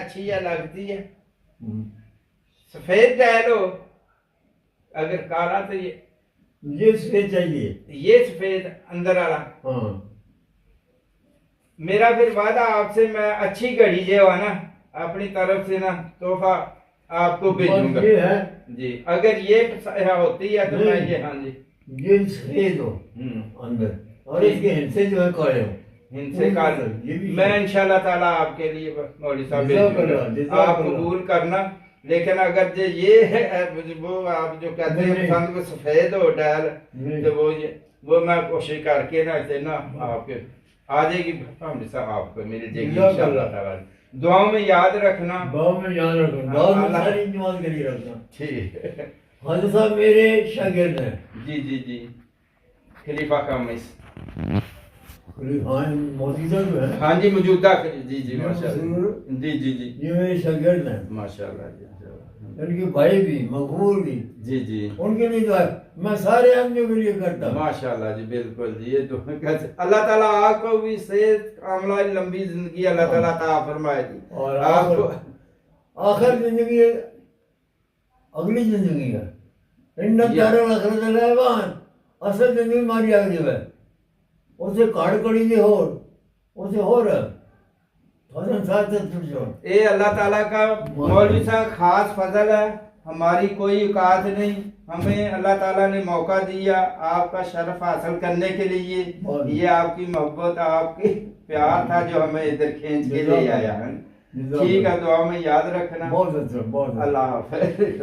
अच्छी है लगती है। सफेद टाइल हो, अगर काला तो ये सफेद चाहिए, ये सफेद अंदर वाला। हाँ। मेरा फिर वादा आपसे, मैं अच्छी घड़ी जो है ना अपनी तरफ से ना तोहफा आपको भेजूंगा। ये है जी, अगर ये होती है तो मैं ये, हाँ जी, ये सफेद हो अंदर, और इसके हिस्से जो है काले हो, इनसे काल ये भी मैं इंशाल्लाह ताला आपके लिए मौलवी साहब भेजूंगा, आप कबूल करना। लेकिन अगर जो ये है वो आप जो कहते हैं पसंद को सफेद हो डाल, तो वो मैं कोशिश करके ना इसे ना आपके आ जाएगी मौलवी साहब, आपको मिल जाएगी इंशाल्लाह ताला। दुआओं में याद रखना, दुआओं में याद रखना, दुआओं में सारी इंतजाम करी रखना। ठीक है। हाजी साहब मेरे शागिर्द हैं। जी जी जी, खलीफा कामिस, हाँ मौजूदा जो है, हाँ जी मौजूदा, जी जी माशाल्लाह, जी जी जी, ये मेरे शागिर्द हैं माशाल्लाह जी, इनके भाई भी मकबूल भी, जी जी, उनके लिए दुआ मैं सारे आदमियों के लिए करता हूँ। माशाल्लाह जी, बिल्कुल जी। ये तो कैसे अल्लाह ताला आपको भी सेहत कामला लंबी जिंदगी अल्लाह ताला अता फरमाए जी, और आपको आखिर जिंदगी अगली जिंदगी है, इन दारुल आखिरत रहमान, असल जिंदगी मारी आगे है, उसे काड़ कड़ी जे हो, उसे हो रहा ये अल्लाह ताला का मौलवी साहब खास फजल है, हमारी कोई औकात नहीं, हमें अल्लाह ताला ने मौका दिया आपका शर्फ हासिल करने के लिए। ये आपकी मोहब्बत, आपकी प्यार था जो हमें इधर खींच के ले आया है। ठीक है, दुआ में याद रखना। बहुत अच्छा, बहुत अल्लाह हाफ़िज़।